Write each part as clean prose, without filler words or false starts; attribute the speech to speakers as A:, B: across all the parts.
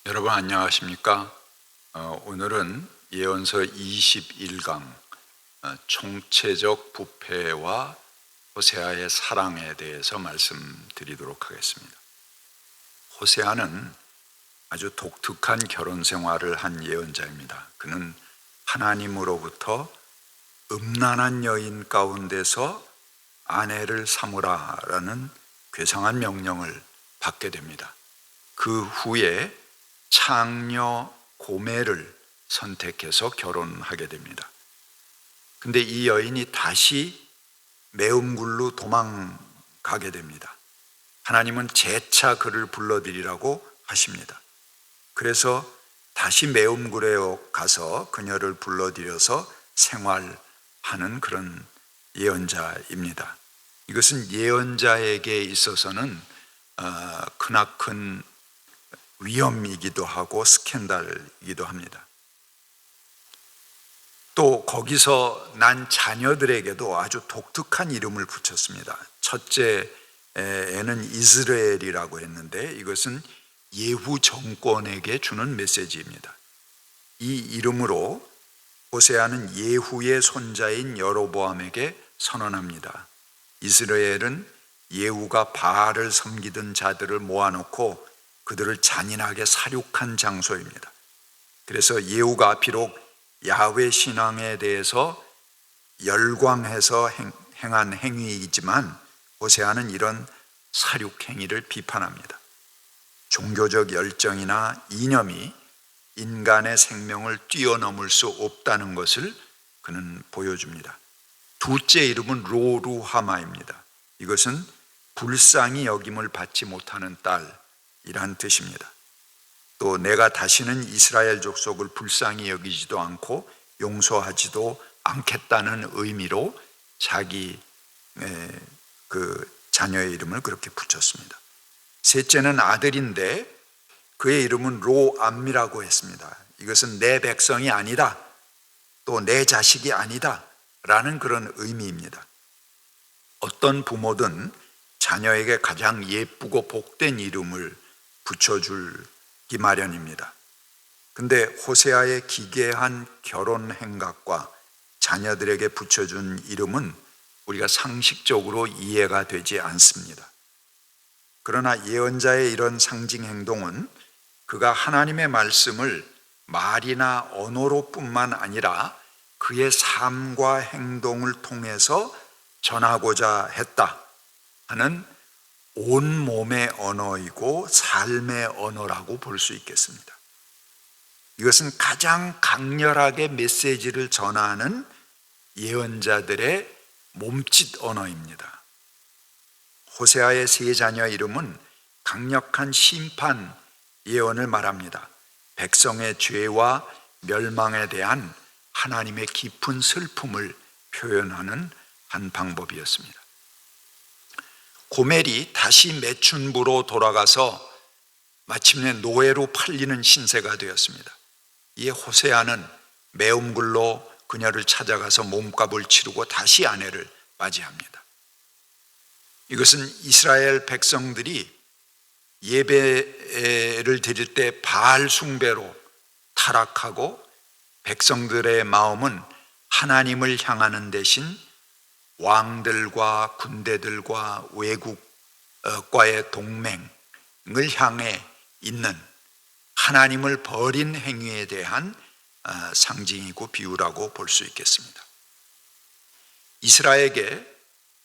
A: 여러분 안녕하십니까? 오늘은 예언서 21강 총체적 부패와 호세아의 사랑에 대해서 말씀드리도록 하겠습니다. 호세아는 아주 독특한 결혼 생활을 한 예언자입니다. 그는 하나님으로부터 음란한 여인 가운데서 아내를 삼으라라는 괴상한 명령을 받게 됩니다. 그 후에 창녀 고멜을 선택해서 결혼하게 됩니다. 근데 이 여인이 다시 매음굴로 도망가게 됩니다. 하나님은 재차 그를 불러들이라고 하십니다. 그래서 다시 매음굴에 가서 그녀를 불러들여서 생활하는 그런 예언자입니다. 이것은 예언자에게 있어서는 크나큰 위험이기도 하고 스캔들이기도 합니다. 또 거기서 난 자녀들에게도 아주 독특한 이름을 붙였습니다. 첫째 애는 이스라엘이라고 했는데 이것은 예후 정권에게 주는 메시지입니다. 이 이름으로 호세아는 예후의 손자인 여로보암에게 선언합니다. 이스라엘은 예후가 바알을 섬기던 자들을 모아놓고 그들을 잔인하게 살육한 장소입니다. 그래서 예후가 비록 야훼 신앙에 대해서 열광해서 행한 행위이지만 호세아는 이런 살육 행위를 비판합니다. 종교적 열정이나 이념이 인간의 생명을 뛰어넘을 수 없다는 것을 그는 보여줍니다. 둘째 이름은 로루하마입니다. 이것은 불쌍히 여김을 받지 못하는 딸이란 뜻입니다. 또 내가 다시는 이스라엘 족속을 불쌍히 여기지도 않고 용서하지도 않겠다는 의미로 자기 그 자녀의 이름을 그렇게 붙였습니다. 셋째는 아들인데 그의 이름은 로암이라고 했습니다. 이것은 내 백성이 아니다, 또 내 자식이 아니다 라는 그런 의미입니다. 어떤 부모든 자녀에게 가장 예쁘고 복된 이름을 붙여주기 마련입니다. 근데 호세아의 기괴한 결혼 행각과 자녀들에게 붙여준 이름은 우리가 상식적으로 이해가 되지 않습니다. 그러나 예언자의 이런 상징 행동은 그가 하나님의 말씀을 말이나 언어로 뿐만 아니라 그의 삶과 행동을 통해서 전하고자 했다 하는 온몸의 언어이고 삶의 언어라고 볼 수 있겠습니다. 이것은 가장 강렬하게 메시지를 전하는 예언자들의 몸짓 언어입니다. 호세아의 세 자녀 이름은 강력한 심판 예언을 말합니다. 백성의 죄와 멸망에 대한 하나님의 깊은 슬픔을 표현하는 한 방법이었습니다. 고멜이 다시 매춘부로 돌아가서 마침내 노예로 팔리는 신세가 되었습니다. 이에 호세아는 매음굴로 그녀를 찾아가서 몸값을 치르고 다시 아내를 맞이합니다. 이것은 이스라엘 백성들이 예배를 드릴 때 바알 숭배로 타락하고 백성들의 마음은 하나님을 향하는 대신 왕들과 군대들과 외국과의 동맹을 향해 있는 하나님을 버린 행위에 대한 상징이고 비유라고 볼 수 있겠습니다. 이스라엘에게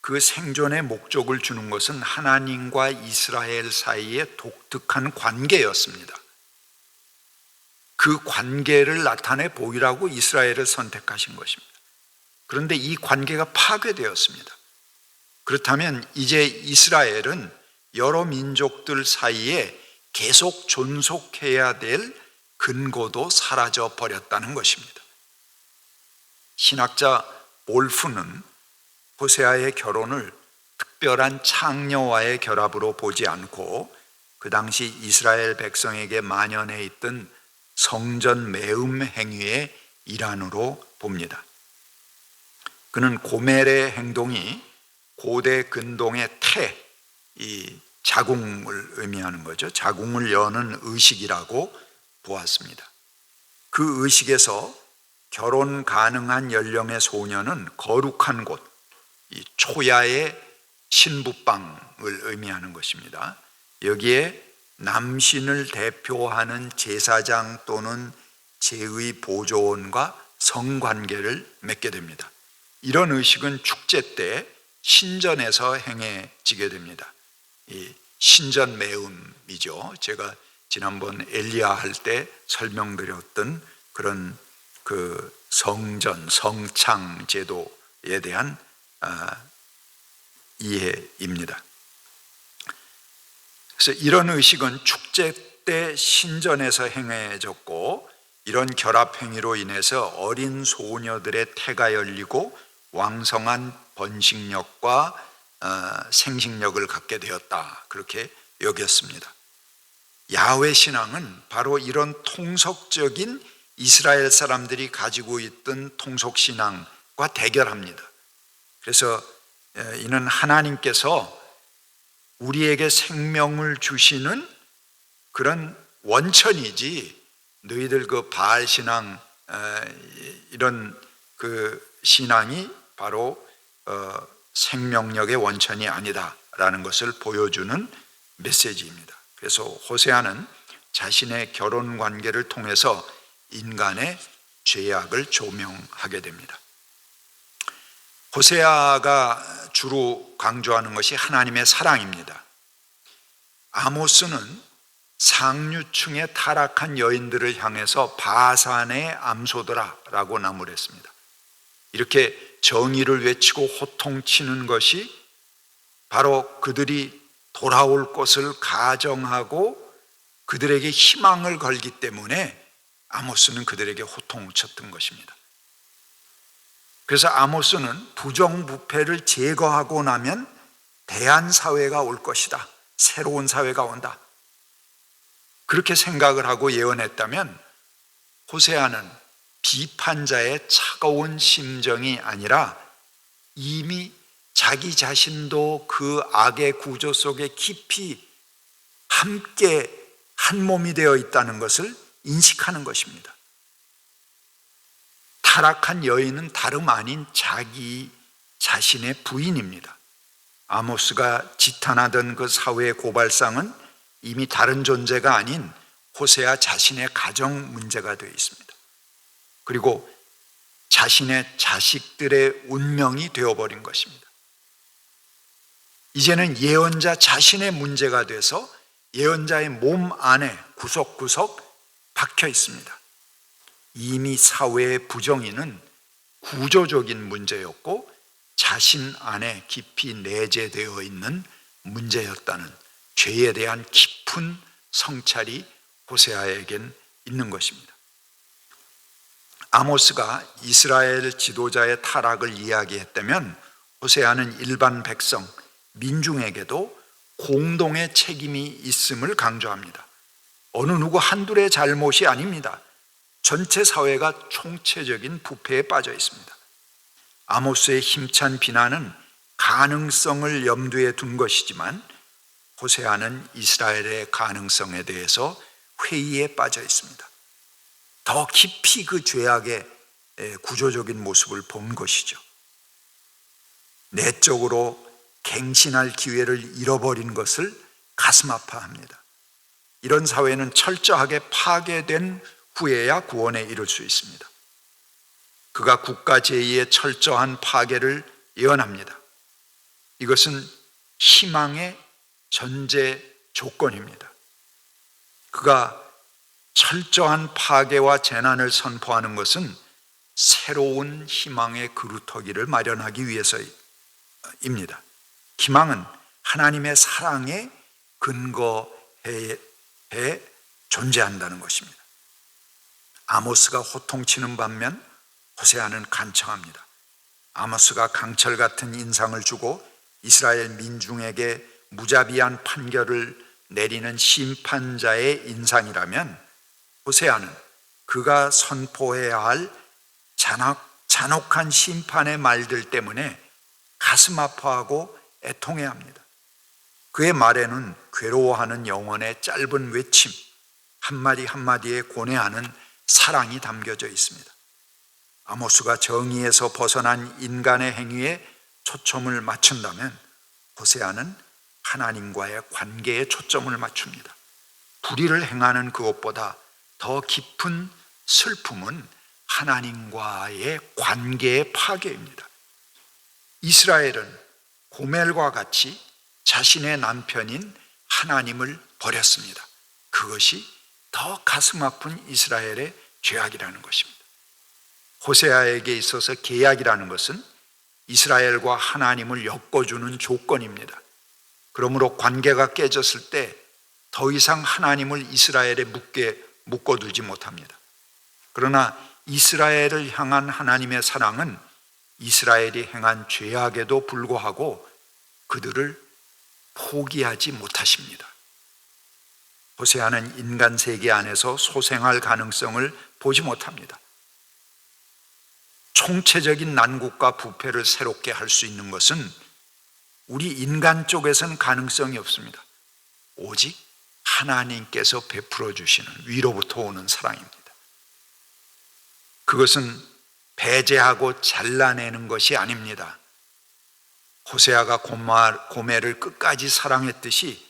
A: 그 생존의 목적을 주는 것은 하나님과 이스라엘 사이의 독특한 관계였습니다. 그 관계를 나타내 보이라고 이스라엘을 선택하신 것입니다. 그런데 이 관계가 파괴되었습니다. 그렇다면 이제 이스라엘은 여러 민족들 사이에 계속 존속해야 될 근거도 사라져 버렸다는 것입니다. 신학자 올프는 호세아의 결혼을 특별한 창녀와의 결합으로 보지 않고 그 당시 이스라엘 백성에게 만연해 있던 성전 매음 행위의 일환으로 봅니다. 그는 고멜의 행동이 고대 근동의 이 자궁을 의미하는 거죠. 자궁을 여는 의식이라고 보았습니다. 그 의식에서 결혼 가능한 연령의 소녀는 거룩한 곳, 이 초야의 신부방을 의미하는 것입니다. 여기에 남신을 대표하는 제사장 또는 제의 보조원과 성관계를 맺게 됩니다. 이런 의식은 축제 때 신전에서 행해지게 됩니다. 이 신전 매음이죠. 제가 지난번 엘리야 할 때 설명드렸던 그런 그 성전, 성창 제도에 대한 이해입니다. 그래서 이런 의식은 축제 때 신전에서 행해졌고, 이런 결합 행위로 인해서 어린 소녀들의 태가 열리고 왕성한 번식력과 생식력을 갖게 되었다, 그렇게 여겼습니다. 야훼 신앙은 바로 이런 통속적인 이스라엘 사람들이 가지고 있던 통속 신앙과 대결합니다. 그래서 이는 하나님께서 우리에게 생명을 주시는 그런 원천이지, 너희들 그 바알 신앙 이런 그 신앙이 바로 생명력의 원천이 아니다라는 것을 보여주는 메시지입니다. 그래서 호세아는 자신의 결혼 관계를 통해서 인간의 죄악을 조명하게 됩니다. 호세아가 주로 강조하는 것이 하나님의 사랑입니다. 아모스는 상류층의 타락한 여인들을 향해서 바산의 암소들아라고 나무랬습니다. 이렇게 정의를 외치고 호통치는 것이 바로 그들이 돌아올 것을 가정하고 그들에게 희망을 걸기 때문에 아모스는 그들에게 호통을 쳤던 것입니다. 그래서 아모스는 부정부패를 제거하고 나면 대안사회가 올 것이다, 새로운 사회가 온다, 그렇게 생각을 하고 예언했다면, 호세아는 비판자의 차가운 심정이 아니라 이미 자기 자신도 그 악의 구조 속에 깊이 함께 한 몸이 되어 있다는 것을 인식하는 것입니다. 타락한 여인은 다름 아닌 자기 자신의 부인입니다. 아모스가 지탄하던 그 사회의 고발상은 이미 다른 존재가 아닌 호세아 자신의 가정 문제가 되어 있습니다. 그리고 자신의 자식들의 운명이 되어버린 것입니다. 이제는 예언자 자신의 문제가 돼서 예언자의 몸 안에 구석구석 박혀 있습니다. 이미 사회의 부정의는 구조적인 문제였고 자신 안에 깊이 내재되어 있는 문제였다는 죄에 대한 깊은 성찰이 호세아에겐 있는 것입니다. 아모스가 이스라엘 지도자의 타락을 이야기했다면, 호세아는 일반 백성, 민중에게도 공동의 책임이 있음을 강조합니다. 어느 누구 한둘의 잘못이 아닙니다. 전체 사회가 총체적인 부패에 빠져 있습니다. 아모스의 힘찬 비난은 가능성을 염두에 둔 것이지만, 호세아는 이스라엘의 가능성에 대해서 회의에 빠져 있습니다. 더 깊이 그 죄악의 구조적인 모습을 본 것이죠. 내적으로 갱신할 기회를 잃어버린 것을 가슴 아파합니다. 이런 사회는 철저하게 파괴된 후에야 구원에 이를 수 있습니다. 그가 국가 제2의 철저한 파괴를 예언합니다. 이것은 희망의 전제 조건입니다. 그가 철저한 파괴와 재난을 선포하는 것은 새로운 희망의 그루터기를 마련하기 위해서입니다. 희망은 하나님의 사랑에 근거해 존재한다는 것입니다. 아모스가 호통치는 반면 호세아는 간청합니다. 아모스가 강철 같은 인상을 주고 이스라엘 민중에게 무자비한 판결을 내리는 심판자의 인상이라면, 호세아는 그가 선포해야 할 잔혹한 심판의 말들 때문에 가슴 아파하고 애통해야 합니다. 그의 말에는 괴로워하는 영혼의 짧은 외침, 한마디 한마디에 고뇌하는 사랑이 담겨져 있습니다. 아모스가 정의에서 벗어난 인간의 행위에 초점을 맞춘다면 호세아는 하나님과의 관계에 초점을 맞춥니다. 불의를 행하는 그것보다 더 깊은 슬픔은 하나님과의 관계의 파괴입니다. 이스라엘은 고멜과 같이 자신의 남편인 하나님을 버렸습니다. 그것이 더 가슴 아픈 이스라엘의 죄악이라는 것입니다. 호세아에게 있어서 계약이라는 것은 이스라엘과 하나님을 엮어주는 조건입니다. 그러므로 관계가 깨졌을 때 더 이상 하나님을 이스라엘에 묶어두지 못합니다. 그러나 이스라엘을 향한 하나님의 사랑은 이스라엘이 행한 죄악에도 불구하고 그들을 포기하지 못하십니다. 호세아는 인간 세계 안에서 소생할 가능성을 보지 못합니다. 총체적인 난국과 부패를 새롭게 할 수 있는 것은 우리 인간 쪽에서는 가능성이 없습니다. 오직 하나님께서 베풀어 주시는 위로부터 오는 사랑입니다. 그것은 배제하고 잘라내는 것이 아닙니다. 호세아가 고멜을 끝까지 사랑했듯이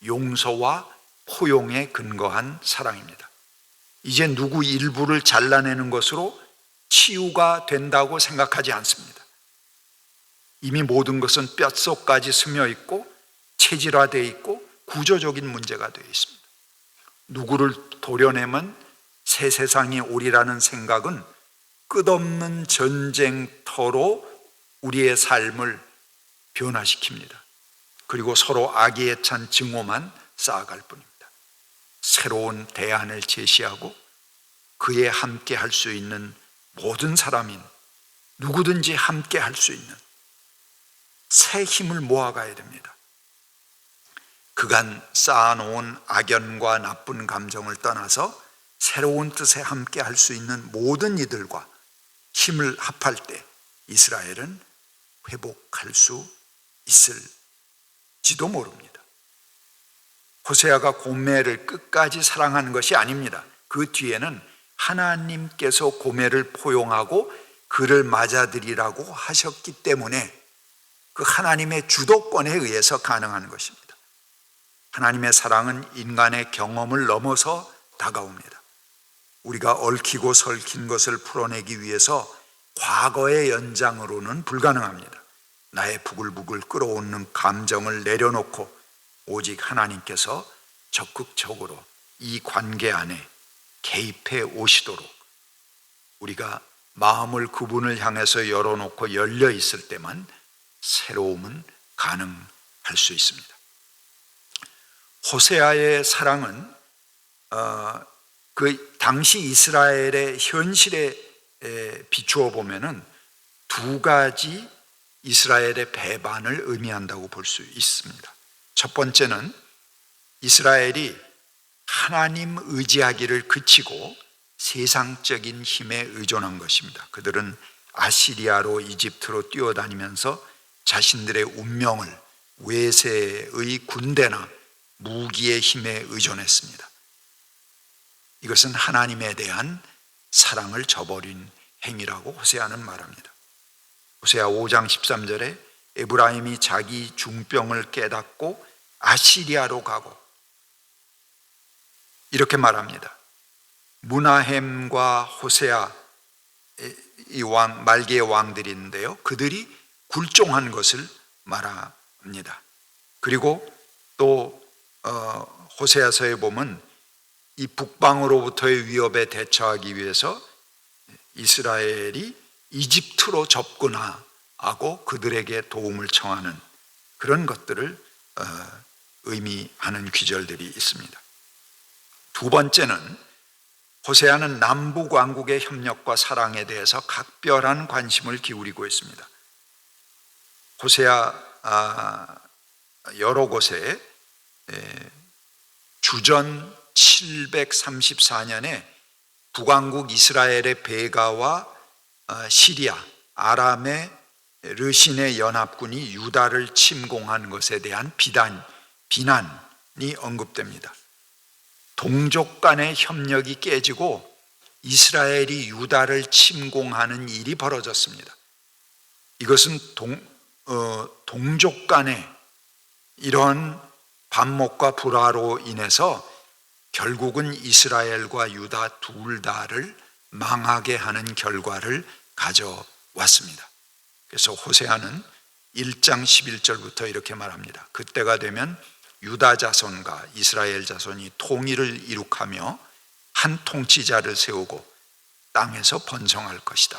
A: 용서와 포용에 근거한 사랑입니다. 이제 누구 일부를 잘라내는 것으로 치유가 된다고 생각하지 않습니다. 이미 모든 것은 뼛속까지 스며 있고 체질화되어 있고 구조적인 문제가 되어 있습니다. 누구를 도려내면 새 세상이 오리라는 생각은 끝없는 전쟁터로 우리의 삶을 변화시킵니다. 그리고 서로 악의에 찬 증오만 쌓아갈 뿐입니다. 새로운 대안을 제시하고 그에 함께 할 수 있는 모든 사람인 누구든지 함께 할 수 있는 새 힘을 모아가야 됩니다. 그간 쌓아놓은 악연과 나쁜 감정을 떠나서 새로운 뜻에 함께 할 수 있는 모든 이들과 힘을 합할 때 이스라엘은 회복할 수 있을지도 모릅니다. 호세아가 고멜을 끝까지 사랑하는 것이 아닙니다. 그 뒤에는 하나님께서 고멜을 포용하고 그를 맞아들이라고 하셨기 때문에 그 하나님의 주도권에 의해서 가능한 것입니다. 하나님의 사랑은 인간의 경험을 넘어서 다가옵니다. 우리가 얽히고 설킨 것을 풀어내기 위해서 과거의 연장으로는 불가능합니다. 나의 부글부글 끓어오르는 감정을 내려놓고 오직 하나님께서 적극적으로 이 관계 안에 개입해 오시도록 우리가 마음을 그분을 향해서 열어놓고 열려 있을 때만 새로움은 가능할 수 있습니다. 호세아의 사랑은 그 당시 이스라엘의 현실에 비추어 보면은 두 가지 이스라엘의 배반을 의미한다고 볼 수 있습니다. 첫 번째는 이스라엘이 하나님 의지하기를 그치고 세상적인 힘에 의존한 것입니다. 그들은 아시리아로 이집트로 뛰어다니면서 자신들의 운명을 외세의 군대나 무기의 힘에 의존했습니다. 이것은 하나님에 대한 사랑을 저버린 행위라고 호세아는 말합니다. 호세아 5장 13절에 에브라임이 자기 중병을 깨닫고 아시리아로 가고 이렇게 말합니다. 무나헴과 호세아 이 말기의 왕들인데요, 그들이 굴종한 것을 말합니다. 그리고 또 호세아서에 보면 이 북방으로부터의 위협에 대처하기 위해서 이스라엘이 이집트로 접근하고 그들에게 도움을 청하는 그런 것들을 의미하는 귀절들이 있습니다. 두 번째는 호세아는 남북 왕국의 협력과 사랑에 대해서 각별한 관심을 기울이고 있습니다. 호세아 여러 곳에 주전 734년에 북왕국 이스라엘의 베가와 시리아, 아람의 르신의 연합군이 유다를 침공한 것에 대한 비난이 언급됩니다. 동족 간의 협력이 깨지고 이스라엘이 유다를 침공하는 일이 벌어졌습니다. 이것은 동족 간의 이런 반목과 불화로 인해서 결국은 이스라엘과 유다 둘 다를 망하게 하는 결과를 가져왔습니다. 그래서 호세아는 1장 11절부터 이렇게 말합니다. 그때가 되면 유다 자손과 이스라엘 자손이 통일을 이룩하며 한 통치자를 세우고 땅에서 번성할 것이다.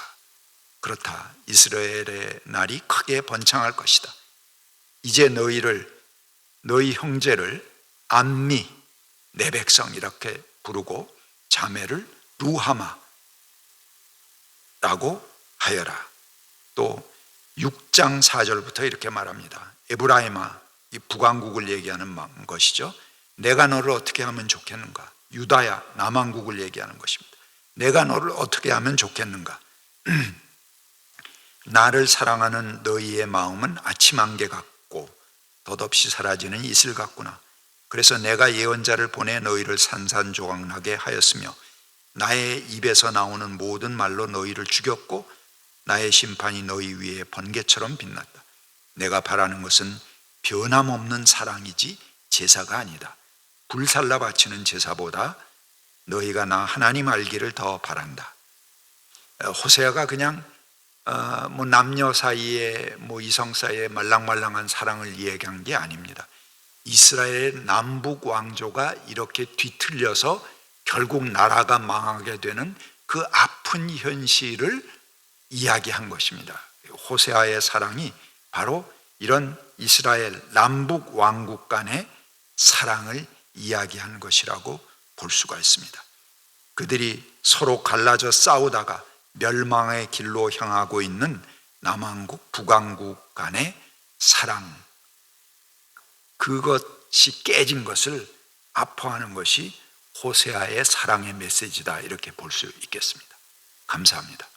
A: 그렇다. 이스라엘의 날이 크게 번창할 것이다. 이제 너희 형제를 암미 내 백성 이렇게 부르고 자매를 루하마라고 하여라. 또 6장 4절부터 이렇게 말합니다. 에브라임아, 이 북왕국을 얘기하는 것이죠. 내가 너를 어떻게 하면 좋겠는가? 유다야, 남왕국을 얘기하는 것입니다. 내가 너를 어떻게 하면 좋겠는가? 나를 사랑하는 너희의 마음은 아침 안개 같고 덧없이 사라지는 이슬 같구나. 그래서 내가 예언자를 보내 너희를 산산조각나게 하였으며 나의 입에서 나오는 모든 말로 너희를 죽였고 나의 심판이 너희 위에 번개처럼 빛났다. 내가 바라는 것은 변함없는 사랑이지 제사가 아니다. 불살라 바치는 제사보다 너희가 나 하나님 알기를 더 바란다. 호세아가 그냥 남녀 사이에 이성 사이에 말랑말랑한 사랑을 이야기한 게 아닙니다. 이스라엘 남북 왕조가 이렇게 뒤틀려서 결국 나라가 망하게 되는 그 아픈 현실을 이야기한 것입니다. 호세아의 사랑이 바로 이런 이스라엘 남북 왕국 간의 사랑을 이야기한 것이라고 볼 수가 있습니다. 그들이 서로 갈라져 싸우다가 멸망의 길로 향하고 있는 남왕국, 북왕국 간의 사랑, 그것이 깨진 것을 아파하는 것이 호세아의 사랑의 메시지다, 이렇게 볼 수 있겠습니다. 감사합니다.